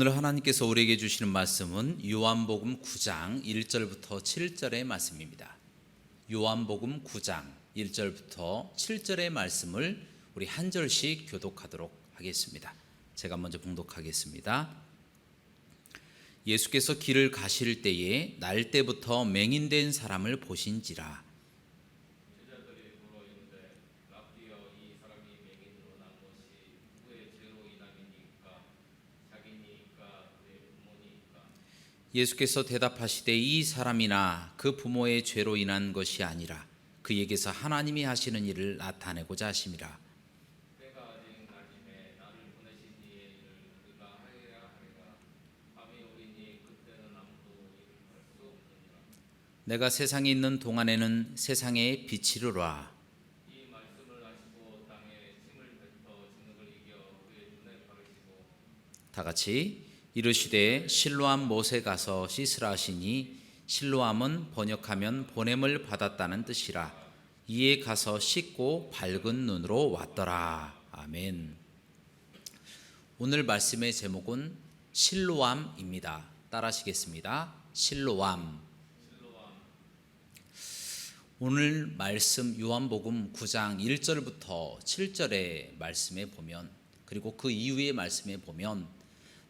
오늘 하나님께서 우리에게 주시는 말씀은 요한복음 9장 1절부터 7절의 말씀입니다. 요한복음 9장 1절부터 7절의 말씀을 우리 한 절씩 교독하도록 하겠습니다. 제가 먼저 봉독하겠습니다. 예수께서 길을 가실 때에 날 때부터 맹인된 사람을 보신지라. 예수께서 대답하시되 이 사람이나 그 부모의 죄로 인한 것이 아니라 그에게서 하나님이 하시는 일을 나타내고자 하심이라. 내가 세상에 있는 동안에는 세상의 빛이로라. 다 같이 이르시되 실로암 못에 가서 씻으라 하시니 실로암은 번역하면 보냄을 받았다는 뜻이라. 이에 가서 씻고 밝은 눈으로 왔더라. 아멘. 오늘 말씀의 제목은 실로암입니다. 따라하시겠습니다. 실로암. 오늘 말씀 요한복음 9장 1절부터 7절의 말씀에 보면, 그리고 그 이후의 말씀에 보면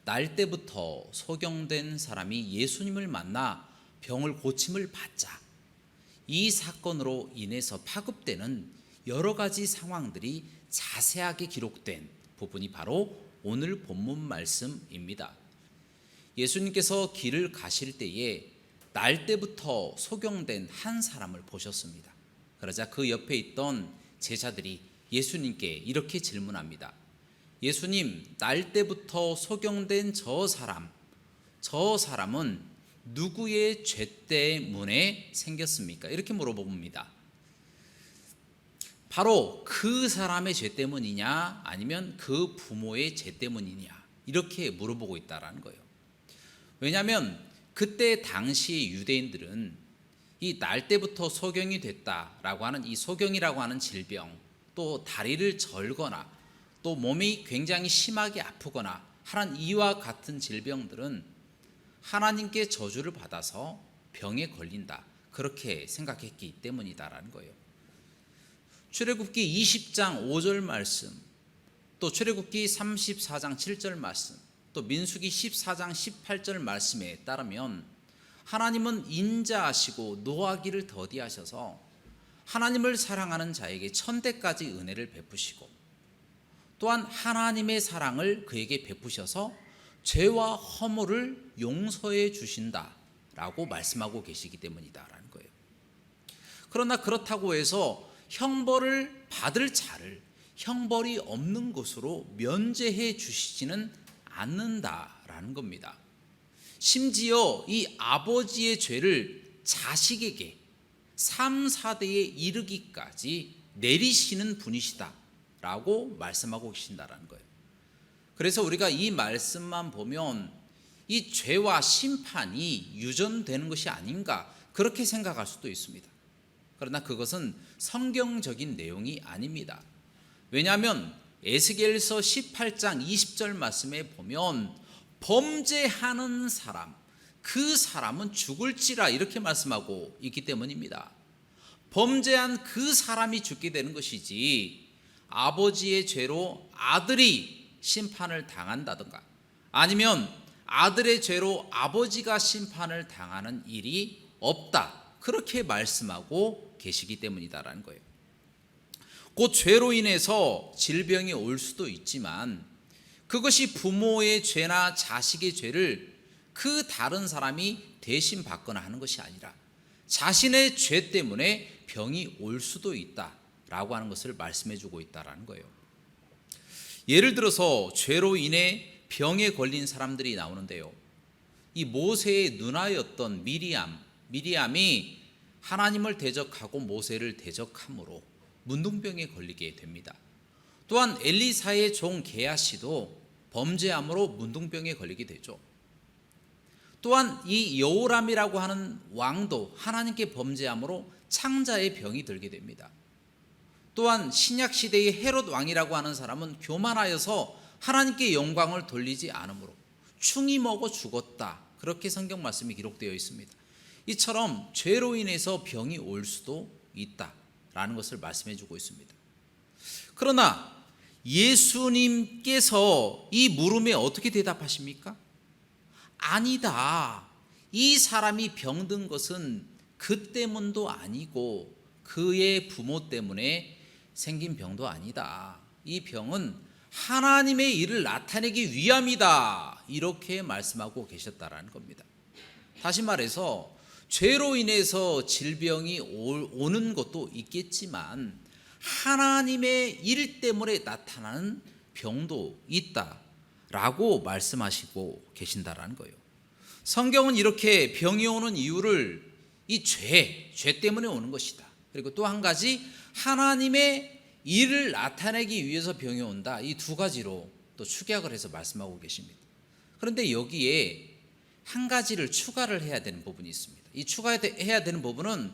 날 때부터 소경된 사람이 예수님을 만나 병을 고침을 받자 이 사건으로 인해서 파급되는 여러 가지 상황들이 자세하게 기록된 부분이 바로 오늘 본문 말씀입니다. 예수님께서 길을 가실 때에 날 때부터 소경된 한 사람을 보셨습니다. 그러자 그 옆에 있던 제자들이 예수님께 이렇게 질문합니다. 예수님, 날 때부터 소경된 저 사람은 누구의 죄 때문에 생겼습니까? 이렇게 물어봅니다. 바로 그 사람의 죄 때문이냐 아니면 그 부모의 죄 때문이냐 이렇게 물어보고 있다는 거예요. 왜냐하면 그때 당시 유대인들은 이 날 때부터 소경이 됐다라고 하는 이 소경이라고 하는 질병, 또 다리를 절거나 또 몸이 굉장히 심하게 아프거나 하는 이와 같은 질병들은 하나님께 저주를 받아서 병에 걸린다, 그렇게 생각했기 때문이다라는 거예요. 출애굽기 20장 5절 말씀, 또 출애굽기 34장 7절 말씀, 또 민수기 14장 18절 말씀에 따르면 하나님은 인자하시고 노하기를 더디하셔서 하나님을 사랑하는 자에게 천대까지 은혜를 베푸시고, 또한 하나님의 사랑을 그에게 베푸셔서 죄와 허물을 용서해 주신다라고 말씀하고 계시기 때문이다라는 거예요. 그러나 그렇다고 해서 형벌을 받을 자를 형벌이 없는 것으로 면제해 주시지는 않는다라는 겁니다. 심지어 이 아버지의 죄를 자식에게 3, 4대에 이르기까지 내리시는 분이시다 라고 말씀하고 계신다라는 거예요. 그래서 우리가 이 말씀만 보면 이 죄와 심판이 유전되는 것이 아닌가 그렇게 생각할 수도 있습니다. 그러나 그것은 성경적인 내용이 아닙니다. 왜냐하면 에스겔서 18장 20절 말씀에 보면 범죄하는 사람, 그 사람은 죽을지라 이렇게 말씀하고 있기 때문입니다. 범죄한 그 사람이 죽게 되는 것이지 아버지의 죄로 아들이 심판을 당한다든가 아니면 아들의 죄로 아버지가 심판을 당하는 일이 없다, 그렇게 말씀하고 계시기 때문이다라는 거예요. 곧 죄로 인해서 질병이 올 수도 있지만 그것이 부모의 죄나 자식의 죄를 그 다른 사람이 대신 받거나 하는 것이 아니라 자신의 죄 때문에 병이 올 수도 있다 라고 하는 것을 말씀해 주고 있다는 거예요. 예를 들어서 죄로 인해 병에 걸린 사람들이 나오는데요, 이 모세의 누나였던 미리암이 하나님을 대적하고 모세를 대적함으로 문둥병에 걸리게 됩니다. 또한 엘리사의 종 게하시도 범죄함으로 문둥병에 걸리게 되죠. 또한 이 여호람이라고 하는 왕도 하나님께 범죄함으로 창자의 병이 들게 됩니다. 또한 신약시대의 헤롯 왕이라고 하는 사람은 교만하여서 하나님께 영광을 돌리지 않으므로 충이 먹어 죽었다. 그렇게 성경 말씀이 기록되어 있습니다. 이처럼 죄로 인해서 병이 올 수도 있다라는 것을 말씀해 주고 있습니다. 그러나 예수님께서 이 물음에 어떻게 대답하십니까? 아니다. 이 사람이 병든 것은 그 때문도 아니고 그의 부모 때문에 생긴 병도 아니다. 이 병은 하나님의 일을 나타내기 위함이다. 이렇게 말씀하고 계셨다라는 겁니다. 다시 말해서 죄로 인해서 질병이 오는 것도 있겠지만 하나님의 일 때문에 나타나는 병도 있다라고 말씀하시고 계신다라는 거예요. 성경은 이렇게 병이 오는 이유를 이 죄 때문에 오는 것이다. 그리고 또 한 가지 하나님의 일을 나타내기 위해서 병이 온다. 이 두 가지로 또 축약을 해서 말씀하고 계십니다. 그런데 여기에 한 가지를 추가를 해야 되는 부분이 있습니다. 이 추가해야 되는 부분은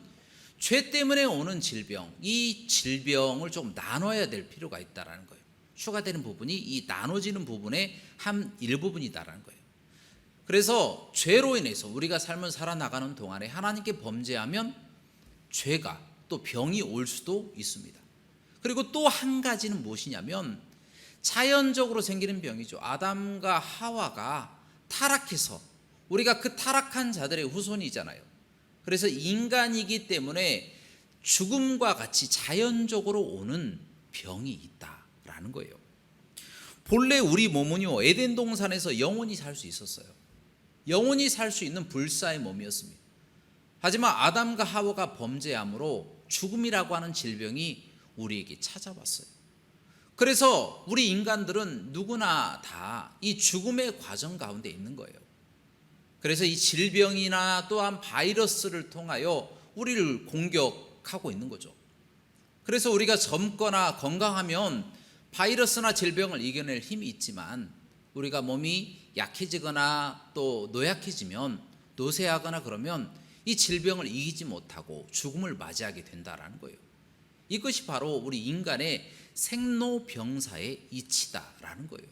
죄 때문에 오는 질병, 이 질병을 좀 나눠야 될 필요가 있다는 거예요. 추가되는 부분이 이 나눠지는 부분의 한 일부분이다라는 거예요. 그래서 죄로 인해서 우리가 삶을 살아나가는 동안에 하나님께 범죄하면 죄가 또 병이 올 수도 있습니다. 그리고 또 한 가지는 무엇이냐면 자연적으로 생기는 병이죠. 아담과 하와가 타락해서 우리가 그 타락한 자들의 후손이잖아요. 그래서 인간이기 때문에 죽음과 같이 자연적으로 오는 병이 있다라는 거예요. 본래 우리 몸은요, 에덴 동산에서 영원히 살 수 있었어요. 영원히 살 수 있는 불사의 몸이었습니다. 하지만 아담과 하와가 범죄함으로 죽음이라고 하는 질병이 우리에게 찾아왔어요. 그래서 우리 인간들은 누구나 다 이 죽음의 과정 가운데 있는 거예요. 그래서 이 질병이나 또한 바이러스를 통하여 우리를 공격하고 있는 거죠. 그래서 우리가 젊거나 건강하면 바이러스나 질병을 이겨낼 힘이 있지만 우리가 몸이 약해지거나 또 노약해지면 노쇠하거나 그러면 이 질병을 이기지 못하고 죽음을 맞이하게 된다라는 거예요. 이것이 바로 우리 인간의 생로병사의 이치다라는 거예요.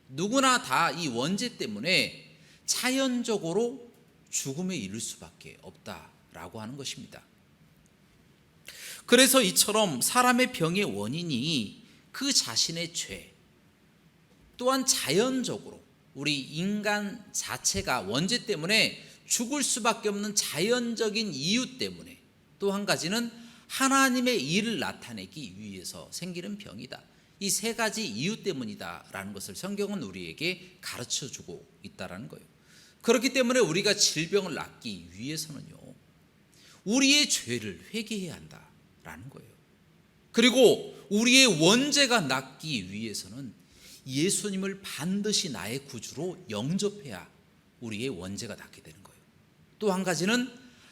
누구나 다 이 원죄 때문에 자연적으로 죽음에 이를 수밖에 없다라고 하는 것입니다. 그래서 이처럼 사람의 병의 원인이 그 자신의 죄, 또한 자연적으로 우리 인간 자체가 원죄 때문에 죽을 수밖에 없는 자연적인 이유 때문에, 또 한 가지는 하나님의 일을 나타내기 위해서 생기는 병이다. 이 세 가지 이유 때문이다라는 것을 성경은 우리에게 가르쳐주고 있다라는 거예요. 그렇기 때문에 우리가 질병을 낫기 위해서는요, 우리의 죄를 회개해야 한다라는 거예요. 그리고 우리의 원죄가 낫기 위해서는 예수님을 반드시 나의 구주로 영접해야 우리의 원죄가 낫게 되는 거예요. 또 한 가지는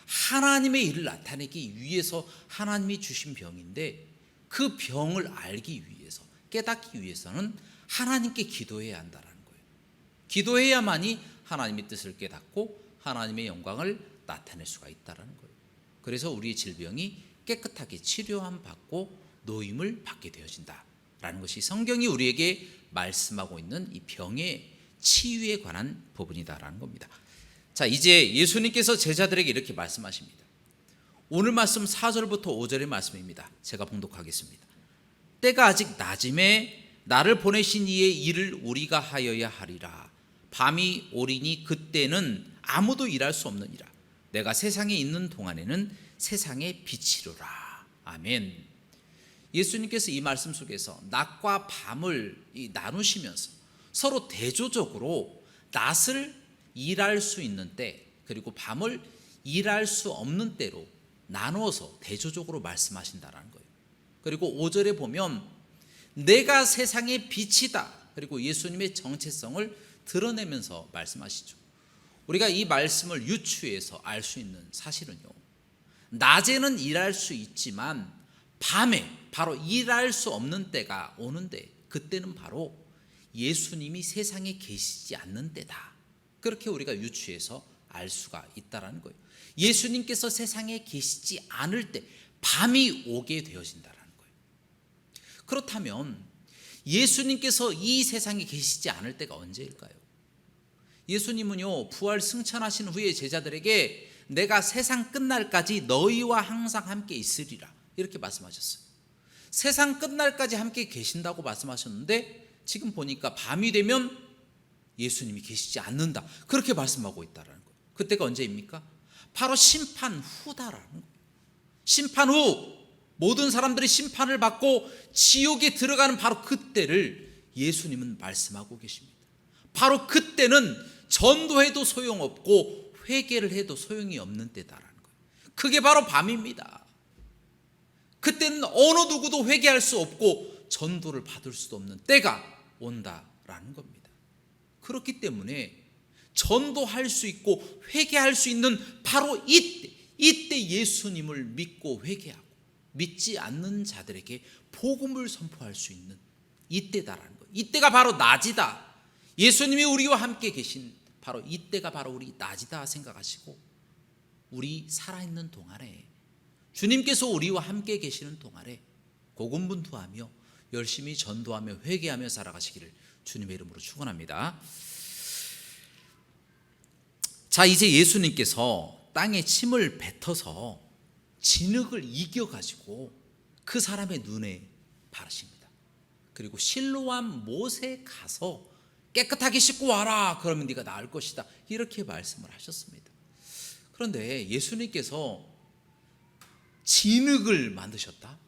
하나님의 일을 나타내기 위해서 하나님이 주신 병인데 그 병을 알기 위해서, 깨닫기 위해서는 하나님께 기도해야 한다는 거예요. 기도해야만이 하나님의 뜻을 깨닫고 하나님의 영광을 나타낼 수가 있다는 거예요. 그래서 우리의 질병이 깨끗하게 치료함 받고 노임을 받게 되어진다라는 것이 성경이 우리에게 말씀하고 있는 이 병의 치유에 관한 부분이다라는 겁니다. 자, 이제 예수님께서 제자들에게 이렇게 말씀하십니다. 오늘 말씀 4절부터 5절의 말씀입니다. 제가 봉독하겠습니다. 때가 아직 낮음에 나를 보내신 이의 일을 우리가 하여야 하리라. 밤이 오리니 그때는 아무도 일할 수 없느니라. 내가 세상에 있는 동안에는 세상의 빛이로라. 아멘. 예수님께서 이 말씀 속에서 낮과 밤을 나누시면서 서로 대조적으로 낮을 일할 수 있는 때, 그리고 밤을 일할 수 없는 때로 나누어서 대조적으로 말씀하신다는 거예요. 그리고 5절에 보면 내가 세상의 빛이다. 그리고 예수님의 정체성을 드러내면서 말씀하시죠. 우리가 이 말씀을 유추해서 알 수 있는 사실은요, 낮에는 일할 수 있지만 밤에 바로 일할 수 없는 때가 오는데 그때는 바로 예수님이 세상에 계시지 않는 때다. 그렇게 우리가 유추해서 알 수가 있다는 거예요. 예수님께서 세상에 계시지 않을 때 밤이 오게 되어진다는 거예요. 그렇다면 예수님께서 이 세상에 계시지 않을 때가 언제일까요? 예수님은요, 부활 승천하신 후에 제자들에게 내가 세상 끝날까지 너희와 항상 함께 있으리라 이렇게 말씀하셨어요. 세상 끝날까지 함께 계신다고 말씀하셨는데 지금 보니까 밤이 되면 예수님이 계시지 않는다 그렇게 말씀하고 있다는 거예요. 그때가 언제입니까? 바로 심판 후다라는 거예요. 심판 후 모든 사람들이 심판을 받고 지옥에 들어가는 바로 그때를 예수님은 말씀하고 계십니다. 바로 그때는 전도해도 소용없고 회개를 해도 소용이 없는 때다라는 거예요. 그게 바로 밤입니다. 그때는 어느 누구도 회개할 수 없고 전도를 받을 수도 없는 때가 온다라는 겁니다. 그렇기 때문에 전도할 수 있고 회개할 수 있는 바로 이때 예수님을 믿고 회개하고 믿지 않는 자들에게 복음을 선포할 수 있는 이때다라는 거예요. 이때가 바로 낮이다. 예수님이 우리와 함께 계신 바로 이때가 바로 우리 낮이다 생각하시고 우리 살아있는 동안에 주님께서 우리와 함께 계시는 동안에 고군분투하며 열심히 전도하며 회개하며 살아가시기를 주님의 이름으로 축원합니다. 자, 이제 예수님께서 땅에 침을 뱉어서 진흙을 이겨가지고 그 사람의 눈에 바르십니다. 그리고 실로암 못에 가서 깨끗하게 씻고 와라. 그러면 네가 나을 것이다. 이렇게 말씀을 하셨습니다. 그런데 예수님께서 진흙을 만드셨다.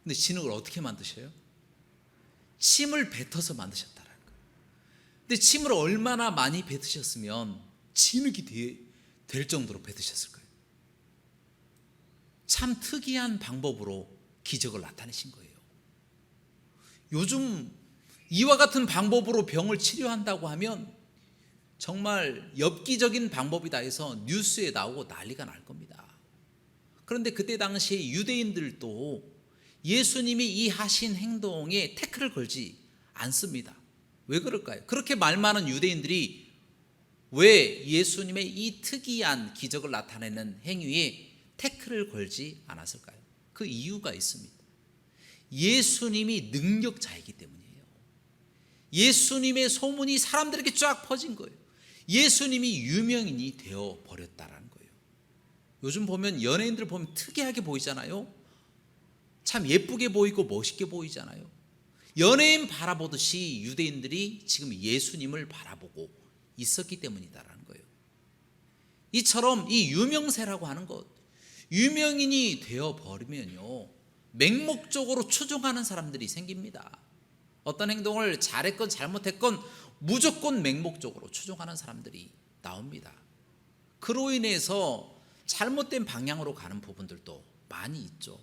근데 진흙을 어떻게 만드셔요? 침을 뱉어서 만드셨다는 거예요. 근데 침을 얼마나 많이 뱉으셨으면 진흙이 될 정도로 뱉으셨을 거예요. 참 특이한 방법으로 기적을 나타내신 거예요. 요즘 이와 같은 방법으로 병을 치료한다고 하면 정말 엽기적인 방법이다 해서 뉴스에 나오고 난리가 날 겁니다. 그런데 그때 당시에 유대인들도 예수님이 이 하신 행동에 태클을 걸지 않습니다. 왜 그럴까요? 그렇게 말 많은 유대인들이 왜 예수님의 이 특이한 기적을 나타내는 행위에 태클을 걸지 않았을까요? 그 이유가 있습니다. 예수님이 능력자이기 때문이에요. 예수님의 소문이 사람들에게 쫙 퍼진 거예요. 예수님이 유명인이 되어 버렸다라는 거예요. 요즘 보면 연예인들 보면 특이하게 보이잖아요. 참 예쁘게 보이고 멋있게 보이잖아요. 연예인 바라보듯이 유대인들이 지금 예수님을 바라보고 있었기 때문이다라는 거예요. 이처럼 이 유명세라고 하는 것, 유명인이 되어 버리면요 맹목적으로 추종하는 사람들이 생깁니다. 어떤 행동을 잘했건 잘못했건 무조건 맹목적으로 추종하는 사람들이 나옵니다. 그로 인해서 잘못된 방향으로 가는 부분들도 많이 있죠.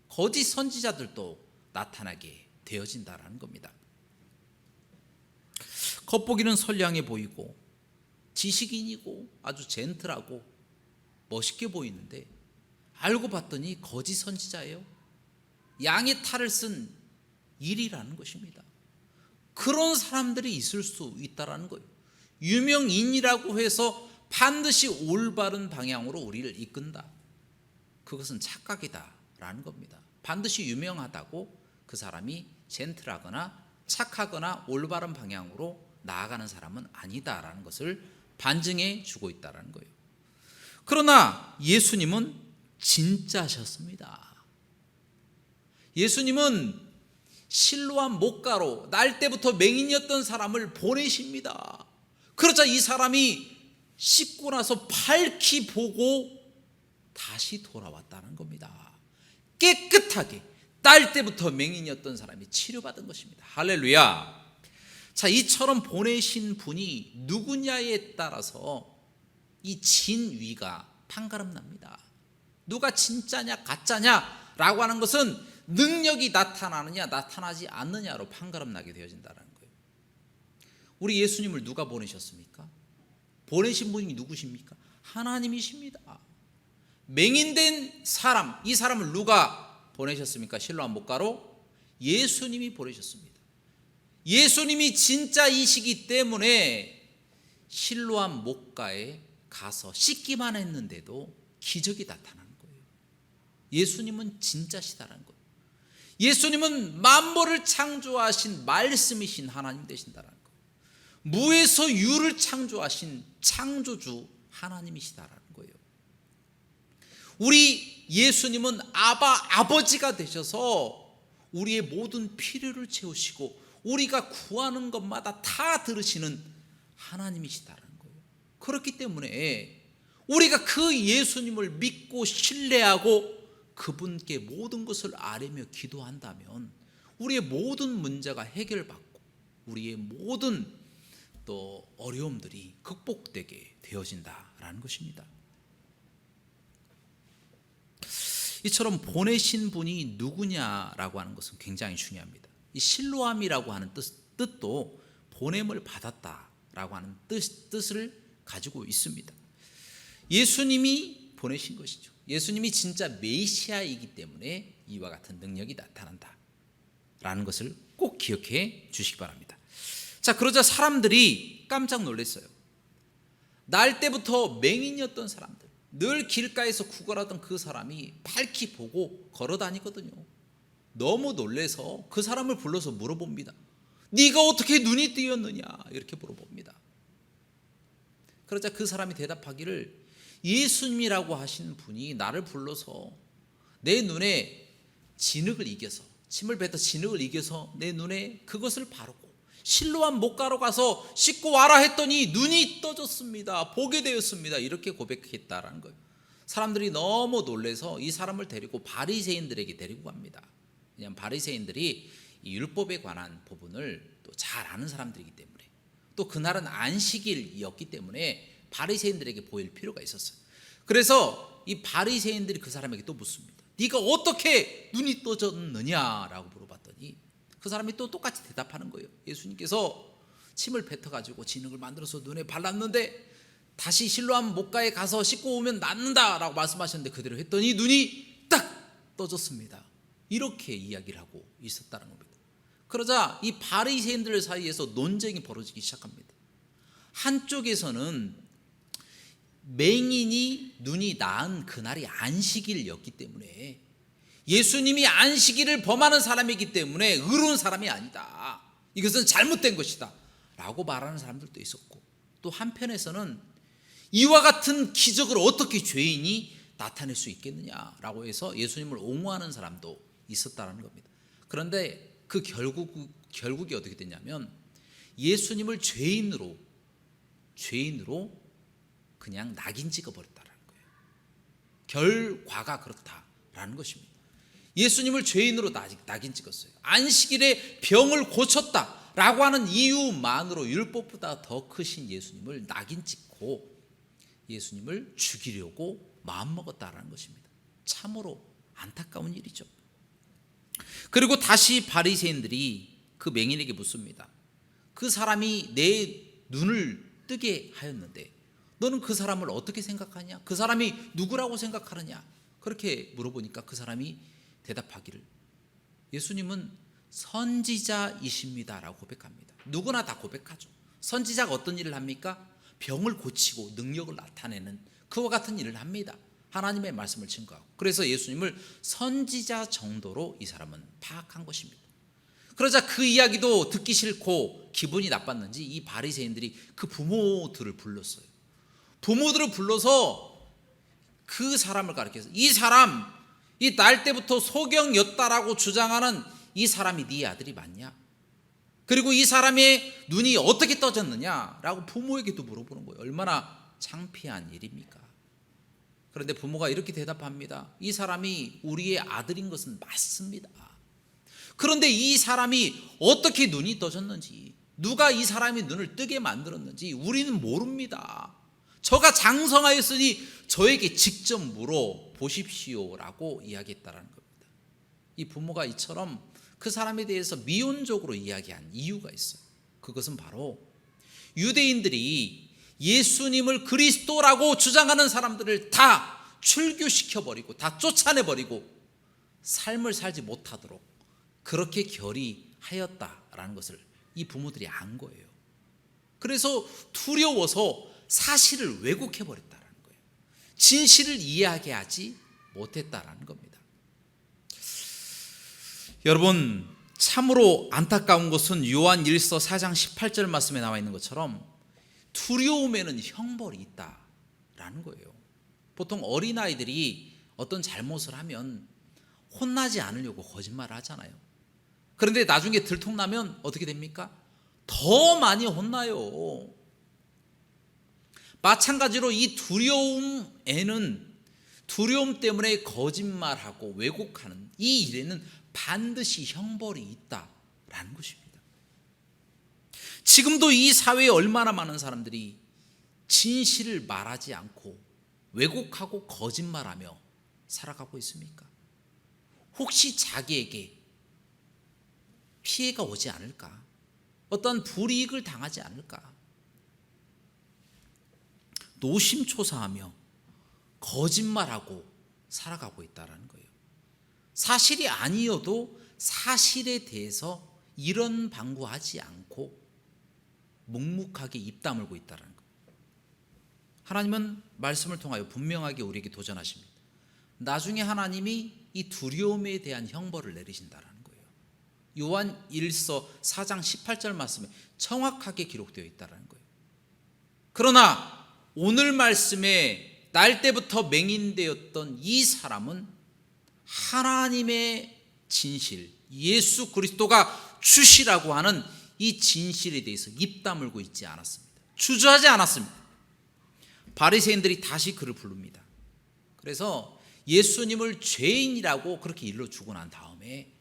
거짓 선지자들도 나타나게 되어진다라는 겁니다. 겉보기는 선량해 보이고 지식인이고 아주 젠틀하고 멋있게 보이는데 알고 봤더니 거짓 선지자예요. 양의 탈을 쓴 일이라는 것입니다. 그런 사람들이 있을 수 있다라는 거예요. 유명인이라고 해서 반드시 올바른 방향으로 우리를 이끈다. 그것은 착각이다라는 겁니다. 반드시 유명하다고 그 사람이 젠틀하거나 착하거나 올바른 방향으로 나아가는 사람은 아니다라는 것을 반증해 주고 있다라는 거예요. 그러나 예수님은 진짜셨습니다. 예수님은 실로암 못가로 날 때부터 맹인이었던 사람을 보내십니다. 그러자 이 사람이 씻고 나서 밝히 보고 다시 돌아왔다는 겁니다. 깨끗하게 딸 때부터 맹인이었던 사람이 치료받은 것입니다. 할렐루야. 자, 이처럼 보내신 분이 누구냐에 따라서 이 진위가 판가름납니다. 누가 진짜냐 가짜냐 라고 하는 것은 능력이 나타나느냐 나타나지 않느냐로 판가름나게 되어진다는 거예요. 우리 예수님을 누가 보내셨습니까? 보내신 분이 누구십니까? 하나님이십니다. 맹인된 사람, 이 사람을 누가 보내셨습니까? 실로암 못가로 예수님이 보내셨습니다. 예수님이 진짜이시기 때문에 실로암 못가에 가서 씻기만 했는데도 기적이 나타나는 거예요. 예수님은 진짜시다라는 거예요. 예수님은 만물을 창조하신 말씀이신 하나님 되신다라는 거예요. 무에서 유를 창조하신 창조주 하나님이시다라는 거예요. 우리 예수님은 아버지가 되셔서 우리의 모든 필요를 채우시고 우리가 구하는 것마다 다 들으시는 하나님이시다라는 거예요. 그렇기 때문에 우리가 그 예수님을 믿고 신뢰하고 그분께 모든 것을 아뢰며 기도한다면 우리의 모든 문제가 해결받고 우리의 모든 또 어려움들이 극복되게 되어진다라는 것입니다. 이처럼 보내신 분이 누구냐라고 하는 것은 굉장히 중요합니다. 이 실로암이라고 하는 뜻도 보냄을 받았다라고 하는 뜻을 가지고 있습니다. 예수님이 보내신 것이죠. 예수님이 진짜 메시아이기 때문에 이와 같은 능력이 나타난다라는 것을 꼭 기억해 주시기 바랍니다. 자, 그러자 사람들이 깜짝 놀랐어요. 날 때부터 맹인이었던 사람들, 늘 길가에서 구걸하던 그 사람이 밝히 보고 걸어 다니거든요. 너무 놀라서 그 사람을 불러서 물어봅니다. 네가 어떻게 눈이 뜨였느냐? 이렇게 물어봅니다. 그러자 그 사람이 대답하기를 예수님이라고 하신 분이 나를 불러서 내 눈에 진흙을 이겨서 침을 뱉어 진흙을 이겨서 내 눈에 그것을 바르고 실로암 목가로 가서 씻고 와라 했더니 눈이 떠졌습니다. 보게 되었습니다. 이렇게 고백했다라는 거예요. 사람들이 너무 놀라서 이 사람을 데리고 바리새인들에게 데리고 갑니다. 왜냐하면 바리새인들이 이 율법에 관한 부분을 또 잘 아는 사람들이기 때문에 또 그날은 안식일이었기 때문에 바리새인들에게 보일 필요가 있었어요. 그래서 이 바리새인들이 그 사람에게 또 묻습니다. 네가 어떻게 눈이 떠졌느냐라고 물어봤더니 그 사람이 또 똑같이 대답하는 거예요. 예수님께서 침을 뱉어가지고 진흙을 만들어서 눈에 발랐는데 다시 실로암 목가에 가서 씻고 오면 낫는다라고 말씀하셨는데 그대로 했더니 눈이 딱 떠졌습니다. 이렇게 이야기를 하고 있었다는 겁니다. 그러자 이 바리새인들 사이에서 논쟁이 벌어지기 시작합니다. 한쪽에서는 맹인이 눈이 나은 그날이 안식일이었기 때문에 예수님이 안식일을 범하는 사람이기 때문에 의로운 사람이 아니다. 이것은 잘못된 것이다 라고 말하는 사람들도 있었고, 또 한편에서는 이와 같은 기적을 어떻게 죄인이 나타낼 수 있겠느냐라고 해서 예수님을 옹호하는 사람도 있었다는 겁니다. 그런데 그 결국이 어떻게 됐냐면 예수님을 죄인으로 그냥 낙인 찍어버렸다는 거예요. 결과가 그렇다라는 것입니다. 예수님을 죄인으로 낙인 찍었어요. 안식일에 병을 고쳤다라고 하는 이유만으로 율법보다 더 크신 예수님을 낙인 찍고 예수님을 죽이려고 마음먹었다라는 것입니다. 참으로 안타까운 일이죠. 그리고 다시 바리새인들이 그 맹인에게 묻습니다. 그 사람이 내 눈을 뜨게 하였는데 너는 그 사람을 어떻게 생각하냐? 그 사람이 누구라고 생각하느냐? 그렇게 물어보니까 그 사람이 대답하기를 예수님은 선지자이십니다라고 고백합니다. 누구나 다 고백하죠. 선지자가 어떤 일을 합니까? 병을 고치고 능력을 나타내는 그와 같은 일을 합니다. 하나님의 말씀을 증거하고. 그래서 예수님을 선지자 정도로 이 사람은 파악한 것입니다. 그러자 그 이야기도 듣기 싫고 기분이 나빴는지 이 바리새인들이 그 부모들을 불렀어요. 부모들을 불러서 그 사람을 가리켜서 이 사람, 이 날 때부터 소경이었다라고 주장하는 이 사람이 네 아들이 맞냐? 그리고 이 사람의 눈이 어떻게 떠졌느냐라고 부모에게도 물어보는 거예요. 얼마나 창피한 일입니까? 그런데 부모가 이렇게 대답합니다. 이 사람이 우리의 아들인 것은 맞습니다. 그런데 이 사람이 어떻게 눈이 떠졌는지, 누가 이 사람의 눈을 뜨게 만들었는지 우리는 모릅니다. 저가 장성하였으니 저에게 직접 물어보십시오라고 이야기했다는 겁니다. 이 부모가 이처럼 그 사람에 대해서 미온적으로 이야기한 이유가 있어요. 그것은 바로 유대인들이 예수님을 그리스도라고 주장하는 사람들을 다 출교시켜버리고 다 쫓아내버리고 삶을 살지 못하도록 그렇게 결의하였다라는 것을 이 부모들이 안 거예요. 그래서 두려워서 사실을 왜곡해버렸다는 거예요. 진실을 이해하게 하지 못했다라는 겁니다. 여러분, 참으로 안타까운 것은 요한 1서 4장 18절 말씀에 나와 있는 것처럼 두려움에는 형벌이 있다라는 거예요. 보통 어린아이들이 어떤 잘못을 하면 혼나지 않으려고 거짓말을 하잖아요. 그런데 나중에 들통나면 어떻게 됩니까? 더 많이 혼나요. 마찬가지로 이 두려움 때문에 거짓말하고 왜곡하는 이 일에는 반드시 형벌이 있다라는 것입니다. 지금도 이 사회에 얼마나 많은 사람들이 진실을 말하지 않고 왜곡하고 거짓말하며 살아가고 있습니까? 혹시 자기에게 피해가 오지 않을까? 어떤 불이익을 당하지 않을까? 노심초사하며 거짓말하고 살아가고 있다는 거예요. 사실이 아니어도 사실에 대해서 이런 방구하지 않고 묵묵하게 입 다물고 있다는 거예요. 하나님은 말씀을 통하여 분명하게 우리에게 도전하십니다. 나중에 하나님이 이 두려움에 대한 형벌을 내리신다는 거예요. 요한 1서 4장 18절 말씀에 정확하게 기록되어 있다는 거예요. 그러나 오늘 말씀에 날 때부터 맹인되었던 이 사람은 하나님의 진실, 예수 그리스도가 주시라고 하는 이 진실에 대해서 입 다물고 있지 않았습니다. 주저하지 않았습니다. 바리새인들이 다시 그를 부릅니다. 그래서 예수님을 죄인이라고 그렇게 일러주고 난 다음에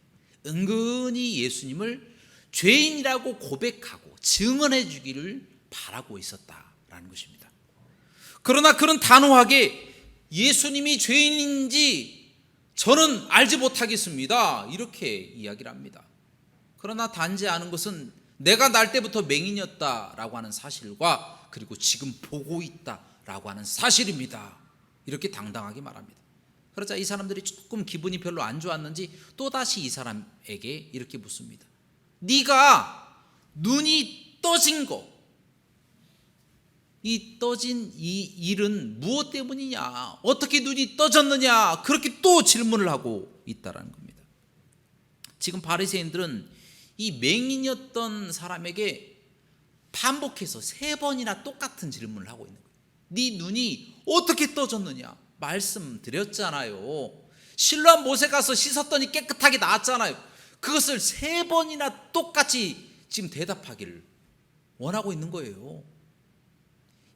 은근히 예수님을 죄인이라고 고백하고 증언해 주기를 바라고 있었다라는 것입니다. 그러나 그는 단호하게 예수님이 죄인인지 저는 알지 못하겠습니다, 이렇게 이야기를 합니다. 그러나 단지 아는 것은 내가 날 때부터 맹인이었다라고 하는 사실과 그리고 지금 보고 있다라고 하는 사실입니다, 이렇게 당당하게 말합니다. 그러자 이 사람들이 조금 기분이 별로 안 좋았는지 또다시 이 사람에게 이렇게 묻습니다. 네가 눈이 떠진 거, 이 떠진 이 일은 무엇 때문이냐, 어떻게 눈이 떠졌느냐, 그렇게 또 질문을 하고 있다는 겁니다. 지금 바리새인들은 이 맹인이었던 사람에게 반복해서 3번이나 똑같은 질문을 하고 있는 거예요. 네 눈이 어떻게 떠졌느냐, 말씀드렸잖아요. 실로암 못에 가서 씻었더니 깨끗하게 나았잖아요. 그것을 3번이나 똑같이 지금 대답하기를 원하고 있는 거예요.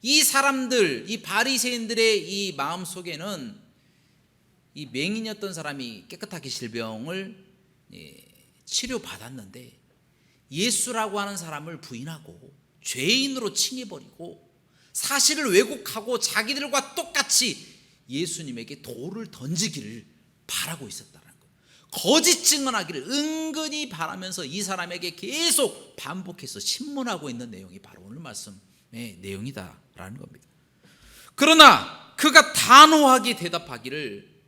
이 사람들, 이 바리새인들의 이 마음속에는 이 맹인이었던 사람이 깨끗하게 질병을 치료받았는데 예수라고 하는 사람을 부인하고 죄인으로 칭해버리고 사실을 왜곡하고 자기들과 똑같이 예수님에게 돌을 던지기를 바라고 있었다는 거예요. 거짓 증언하기를 은근히 바라면서 이 사람에게 계속 반복해서 신문하고 있는 내용이 바로 오늘 말씀의 내용이다라는 겁니다. 그러나 그가 단호하게 대답하기를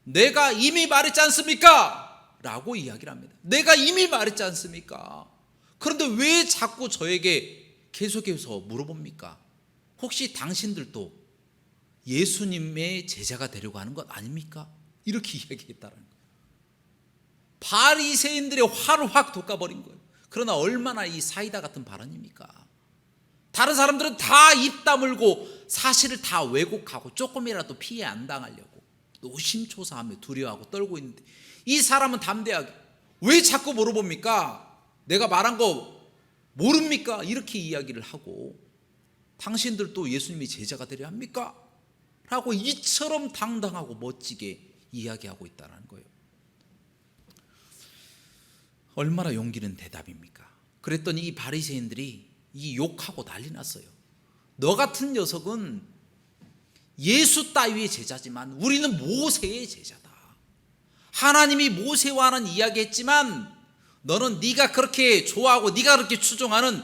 내가 이미 말했지 않습니까? 라고 이야기를 합니다. 내가 이미 말했지 않습니까? 그런데 왜 자꾸 저에게 계속해서 물어봅니까? 혹시 당신들도 예수님의 제자가 되려고 하는 것 아닙니까? 이렇게 이야기했다는 거예요. 바리새인들의 화를 확 돋궈버린 거예요. 그러나 얼마나 이 사이다 같은 발언입니까? 다른 사람들은 다 입 다물고 사실을 다 왜곡하고 조금이라도 피해 안 당하려고 노심초사하며 두려워하고 떨고 있는데 이 사람은 담대하게 왜 자꾸 물어봅니까? 내가 말한 거 모릅니까? 이렇게 이야기를 하고 당신들도 예수님이 제자가 되려 합니까? 라고 이처럼 당당하고 멋지게 이야기하고 있다는 거예요. 얼마나 용기 있는 대답입니까? 그랬더니 이 바리새인들이 이 욕하고 난리 났어요. 너 같은 녀석은 예수 따위의 제자지만 우리는 모세의 제자다. 하나님이 모세와는 이야기했지만 너는 네가 그렇게 좋아하고 네가 그렇게 추종하는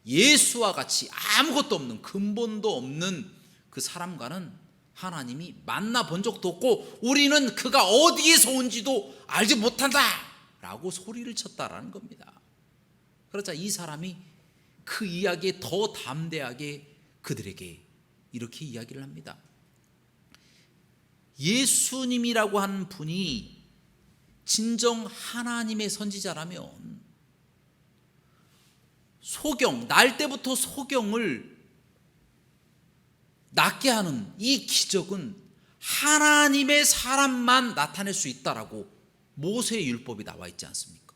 예수와 같이 아무것도 없는 근본도 없는 그 사람과는 하나님이 만나본 적도 없고 우리는 그가 어디에서 온지도 알지 못한다 라고 소리를 쳤다라는 겁니다. 그러자 이 사람이 그 이야기에 더 담대하게 그들에게 이렇게 이야기를 합니다. 예수님이라고 하는 분이 진정 하나님의 선지자라면 날 때부터 소경을 낫게 하는 이 기적은 하나님의 사람만 나타낼 수 있다라고 모세의 율법이 나와 있지 않습니까?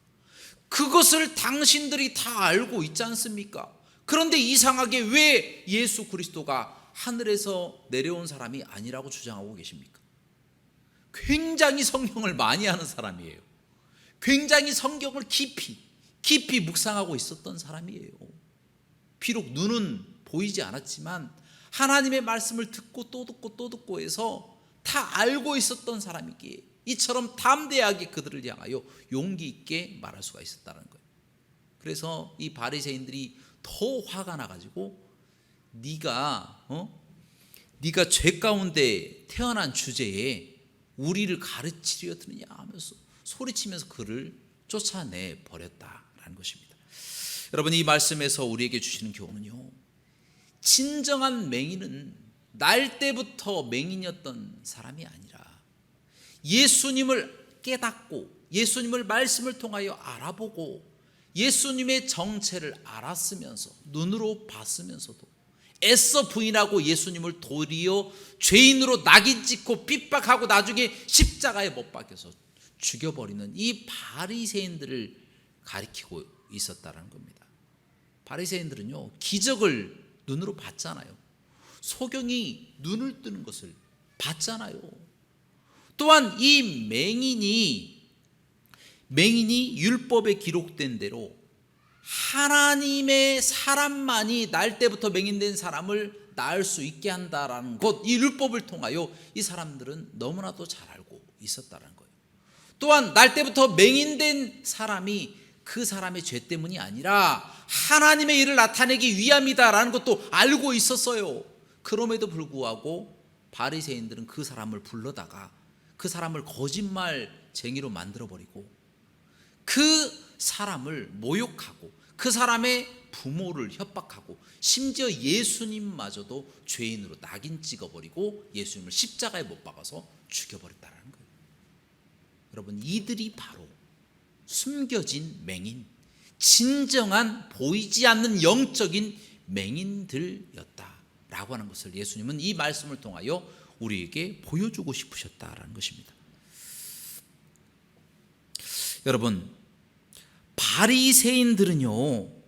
그것을 당신들이 다 알고 있지 않습니까? 그런데 이상하게 왜 예수 그리스도가 하늘에서 내려온 사람이 아니라고 주장하고 계십니까? 굉장히 성경을 많이 아는 사람이에요. 굉장히 성경을 깊이 묵상하고 있었던 사람이에요. 비록 눈은 보이지 않았지만 하나님의 말씀을 듣고 또 듣고 해서 다 알고 있었던 사람이기에 이처럼 담대하게 그들을 향하여 용기 있게 말할 수가 있었다는 거예요. 그래서 이 바리새인들이 더 화가 나가지고 네가 죄 가운데 태어난 주제에 우리를 가르치려 드느냐 하면서 소리치면서 그를 쫓아내 버렸다라는 것입니다. 여러분, 이 말씀에서 우리에게 주시는 교훈은요, 진정한 맹인은 날 때부터 맹인이었던 사람이 아니라 예수님을 깨닫고 예수님을 말씀을 통하여 알아보고 예수님의 정체를 알았으면서 눈으로 봤으면서도 애써 부인하고 예수님을 도리어 죄인으로 낙인 찍고 핍박하고 나중에 십자가에 못 박혀서 죽여버리는 이 바리새인들을 가리키고 있었다는 겁니다. 바리새인들은요, 기적을 눈으로 봤잖아요. 소경이 눈을 뜨는 것을 봤잖아요. 또한 이 맹인이 율법에 기록된 대로 하나님의 사람만이 날 때부터 맹인된 사람을 낳을 수 있게 한다라는 것, 이 율법을 통하여 이 사람들은 너무나도 잘 알고 있었다는 거예요. 또한 날 때부터 맹인된 사람이 그 사람의 죄 때문이 아니라 하나님의 일을 나타내기 위함이다라는 것도 알고 있었어요. 그럼에도 불구하고 바리새인들은 그 사람을 불러다가 그 사람을 거짓말쟁이로 만들어버리고 그 사람을 모욕하고 그 사람의 부모를 협박하고 심지어 예수님마저도 죄인으로 낙인 찍어버리고 예수님을 십자가에 못 박아서 죽여버렸다는 거예요. 여러분, 이들이 바로 숨겨진 맹인, 진정한 보이지 않는 영적인 맹인들이었다라고 하는 것을 예수님은 이 말씀을 통하여 우리에게 보여주고 싶으셨다라는 것입니다. 여러분, 바리새인들은요,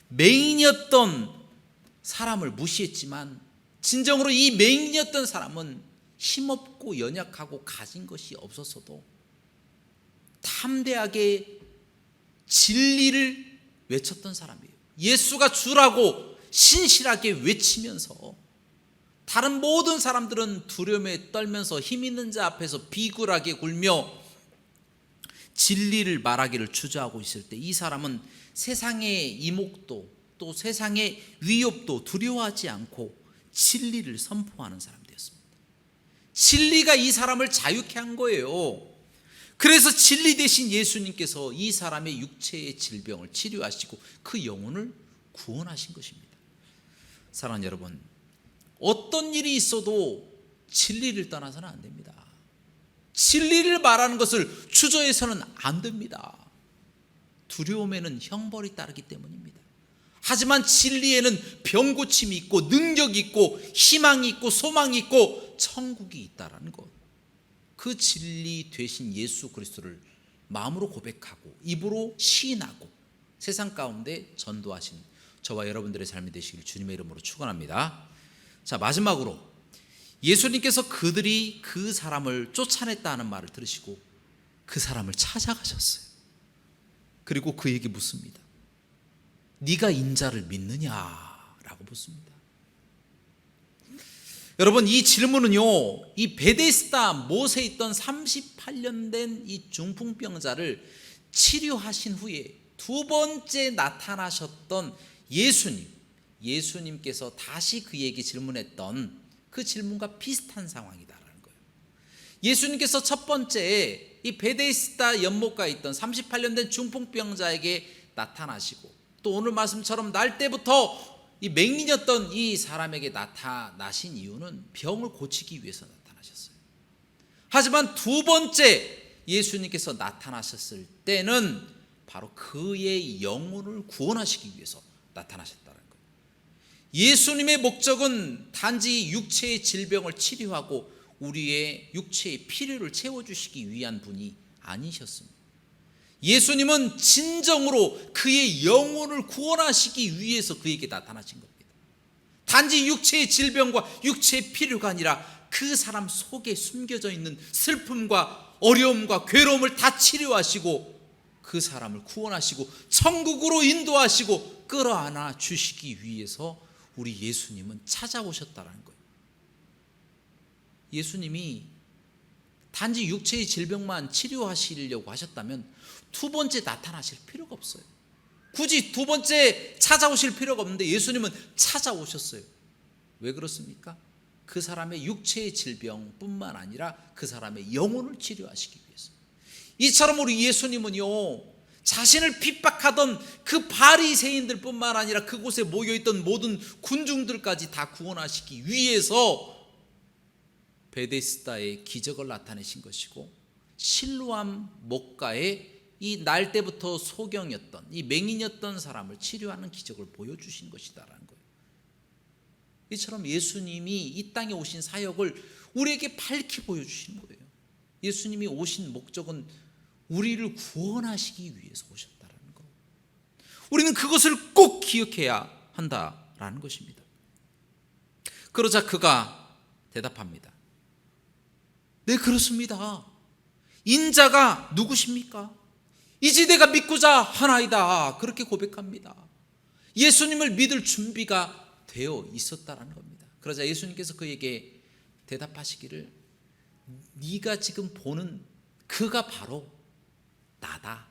맹인이었던 사람을 무시했지만 진정으로 이 맹인이었던 사람은 힘없고 연약하고 가진 것이 없었어도 담대하게 진리를 외쳤던 사람이에요. 예수가 주라고 신실하게 외치면서 다른 모든 사람들은 두려움에 떨면서 힘 있는 자 앞에서 비굴하게 굴며 진리를 말하기를 주저하고 있을 때 이 사람은 세상의 이목도 또 세상의 위협도 두려워하지 않고 진리를 선포하는 사람 되었습니다. 진리가 이 사람을 자유케 한 거예요. 그래서 진리 대신 예수님께서 이 사람의 육체의 질병을 치료하시고 그 영혼을 구원하신 것입니다. 사랑하는 여러분, 어떤 일이 있어도 진리를 떠나서는 안 됩니다. 진리를 말하는 것을 주저해서는 안 됩니다. 두려움에는 형벌이 따르기 때문입니다. 하지만 진리에는 병고침이 있고 능력이 있고 희망이 있고 소망이 있고 천국이 있다라는 것, 그 진리 되신 예수 그리스도를 마음으로 고백하고 입으로 시인하고 세상 가운데 전도하신 저와 여러분들의 삶이 되시길 주님의 이름으로 축원합니다. 자, 마지막으로 예수님께서 그들이 그 사람을 쫓아냈다는 말을 들으시고 그 사람을 찾아가셨어요. 그리고 그에게 묻습니다. 네가 인자를 믿느냐라고 묻습니다. 여러분, 이 질문은요, 이 베데스다 못에 있던 38년 된 이 중풍병자를 치료하신 후에 두 번째 나타나셨던 예수님께서 다시 그에게 질문했던 그 질문과 비슷한 상황이다라는 거예요. 예수님께서 첫 번째 이 베데스다 연못가에 있던 38년 된 중풍병자에게 나타나시고 또 오늘 말씀처럼 날 때부터 이 맹인이었던 이 사람에게 나타나신 이유는 병을 고치기 위해서 나타나셨어요. 하지만 두 번째 예수님께서 나타나셨을 때는 바로 그의 영혼을 구원하시기 위해서 나타나셨다는 거예요. 예수님의 목적은 단지 육체의 질병을 치료하고 우리의 육체의 필요를 채워주시기 위한 분이 아니셨습니다. 예수님은 진정으로 그의 영혼을 구원하시기 위해서 그에게 나타나신 겁니다. 단지 육체의 질병과 육체의 필요가 아니라 그 사람 속에 숨겨져 있는 슬픔과 어려움과 괴로움을 다 치료하시고 그 사람을 구원하시고 천국으로 인도하시고 끌어안아 주시기 위해서 우리 예수님은 찾아오셨다는 거예요. 예수님이 단지 육체의 질병만 치료하시려고 하셨다면 두 번째 나타나실 필요가 없어요. 굳이 두 번째 찾아오실 필요가 없는데 예수님은 찾아오셨어요. 왜 그렇습니까? 그 사람의 육체의 질병뿐만 아니라 그 사람의 영혼을 치료하시기 위해서. 이처럼 우리 예수님은요, 자신을 핍박하던 그 바리새인들뿐만 아니라 그곳에 모여있던 모든 군중들까지 다 구원하시기 위해서 베데스다의 기적을 나타내신 것이고, 실로암 목가에 이 날 때부터 소경이었던 이 맹인이었던 사람을 치료하는 기적을 보여주신 것이다라는 거예요. 이처럼 예수님이 이 땅에 오신 사역을 우리에게 밝히 보여주시는 거예요. 예수님이 오신 목적은 우리를 구원하시기 위해서 오셨다라는 거. 우리는 그것을 꼭 기억해야 한다라는 것입니다. 그러자 그가 대답합니다. 네, 그렇습니다. 인자가 누구십니까? 이제 내가 믿고자 하나이다. 그렇게 고백합니다. 예수님을 믿을 준비가 되어 있었다라는 겁니다. 그러자 예수님께서 그에게 대답하시기를, 네가 지금 보는 그가 바로 나다.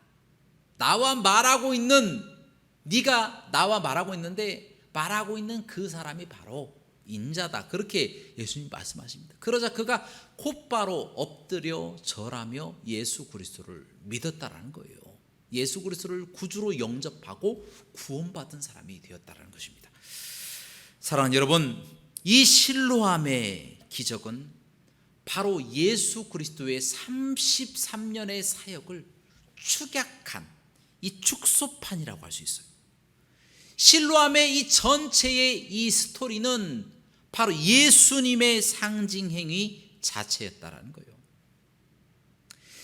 나와 말하고 있는, 네가 나와 말하고 있는데 말하고 있는 그 사람이 바로 인자다. 그렇게 예수님이 말씀하십니다. 그러자 그가 곧바로 엎드려 절하며 예수 그리스도를 믿었다라는 거예요. 예수 그리스도를 구주로 영접하고 구원받은 사람이 되었다라는 것입니다. 사랑하는 여러분, 이 실로암의 기적은 바로 예수 그리스도의 33년의 사역을 축약한 이 축소판이라고 할 수 있어요. 실로암의 이 전체의 이 스토리는 바로 예수님의 상징행위 자체였다라는 거예요.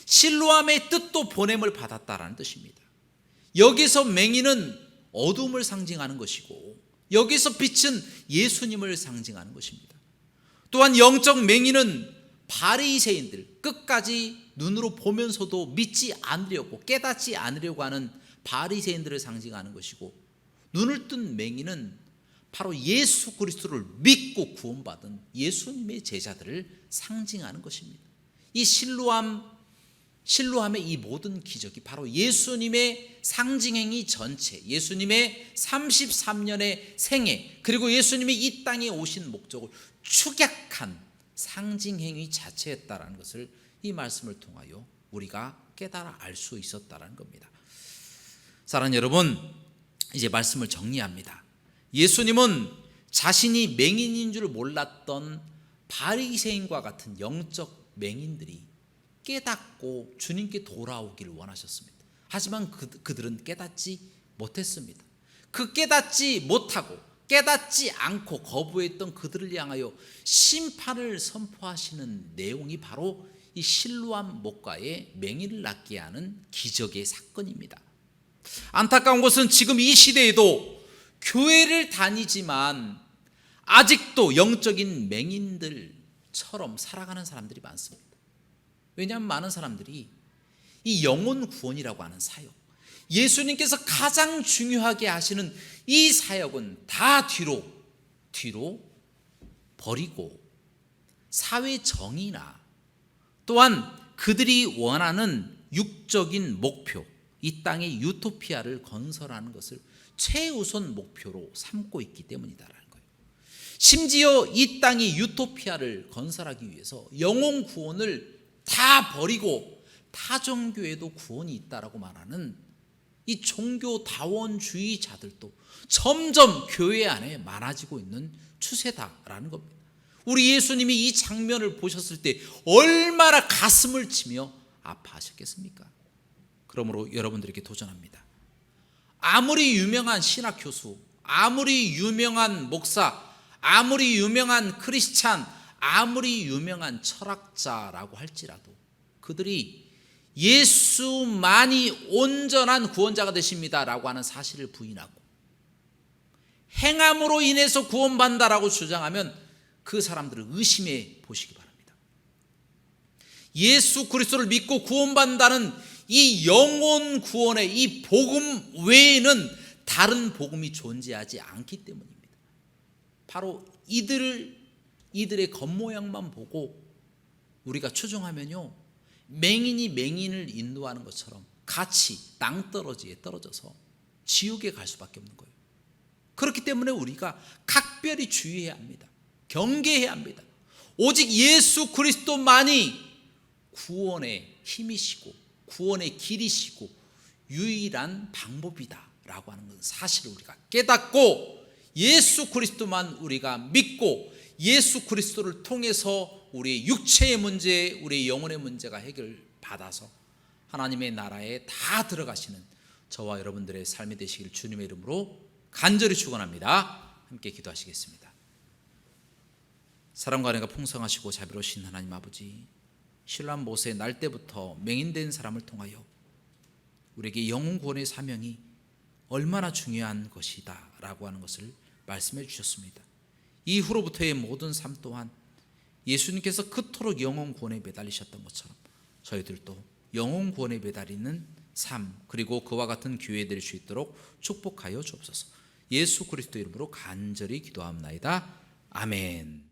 실로암의 뜻도 보냄을 받았다라는 뜻입니다. 여기서 맹인은 어둠을 상징하는 것이고, 여기서 빛은 예수님을 상징하는 것입니다. 또한 영적 맹인은 바리새인들, 끝까지 눈으로 보면서도 믿지 않으려고, 깨닫지 않으려고 하는 바리새인들을 상징하는 것이고, 눈을 뜬 맹인은 바로 예수 그리스도를 믿고 구원받은 예수님의 제자들을 상징하는 것입니다. 이 실로암의 이 모든 기적이 바로 예수님의 상징행위 전체, 예수님의 33년의 생애, 그리고 예수님이 이 땅에 오신 목적을 축약한 상징행위 자체였다라는 것을 이 말씀을 통하여 우리가 깨달아 알 수 있었다라는 겁니다. 사랑하는 여러분, 이제 말씀을 정리합니다. 예수님은 자신이 맹인인 줄 몰랐던 바리새인과 같은 영적 맹인들이 깨닫고 주님께 돌아오기를 원하셨습니다. 하지만 그들은 깨닫지 못했습니다. 그 깨닫지 못하고 깨닫지 않고 거부했던 그들을 향하여 심판을 선포하시는 내용이 바로 이 실로암 목가에 맹인을 낫게 하는 기적의 사건입니다. 안타까운 것은 지금 이 시대에도 교회를 다니지만 아직도 영적인 맹인들처럼 살아가는 사람들이 많습니다. 왜냐하면 많은 사람들이 이 영혼 구원이라고 하는 사역, 예수님께서 가장 중요하게 하시는 이 사역은 다 뒤로 버리고 사회 정의나 또한 그들이 원하는 육적인 목표, 이 땅의 유토피아를 건설하는 것을 최우선 목표로 삼고 있기 때문이다라는 거예요. 심지어 이 땅의 유토피아를 건설하기 위해서 영혼 구원을 다 버리고 타종교에도 구원이 있다라고 말하는 이 종교다원주의자들도 점점 교회 안에 많아지고 있는 추세다라는 겁니다. 우리 예수님이 이 장면을 보셨을 때 얼마나 가슴을 치며 아파하셨겠습니까? 그러므로 여러분들에게 도전합니다. 아무리 유명한 신학 교수, 아무리 유명한 목사, 아무리 유명한 크리스찬, 아무리 유명한 철학자라고 할지라도 그들이 예수만이 온전한 구원자가 되십니다라고 하는 사실을 부인하고 행함으로 인해서 구원받는다라고 주장하면 그 사람들을 의심해 보시기 바랍니다. 예수 그리스도를 믿고 구원받는다는 이 영혼 구원의 이 복음 외에는 다른 복음이 존재하지 않기 때문입니다. 바로 이들의 겉모양만 보고 우리가 추정하면요, 맹인이 맹인을 인도하는 것처럼 같이 낭떠러지에 떨어져서 지옥에 갈 수밖에 없는 거예요. 그렇기 때문에 우리가 각별히 주의해야 합니다. 경계해야 합니다. 오직 예수 그리스도만이 구원의 힘이시고 구원의 길이시고 유일한 방법이다라고 하는 사실을 우리가 깨닫고 예수 그리스도만 우리가 믿고 예수 그리스도를 통해서 우리의 육체의 문제, 우리의 영혼의 문제가 해결받아서 하나님의 나라에 다 들어가시는 저와 여러분들의 삶이 되시길 주님의 이름으로 간절히 축원합니다. 함께 기도하시겠습니다. 사랑과 은혜가 풍성하시고 자비로우신 하나님 아버지, 신랑 모세의 날 때부터 맹인된 사람을 통하여 우리에게 영혼 구원의 사명이 얼마나 중요한 것이다 라고 하는 것을 말씀해 주셨습니다. 이후로부터의 모든 삶 또한 예수님께서 그토록 영혼 구원에 매달리셨던 것처럼 저희들도 영혼 구원에 매달리는 삶, 그리고 그와 같은 교회 될 수 있도록 축복하여 주옵소서. 예수 그리스도 이름으로 간절히 기도합나이다. 아멘.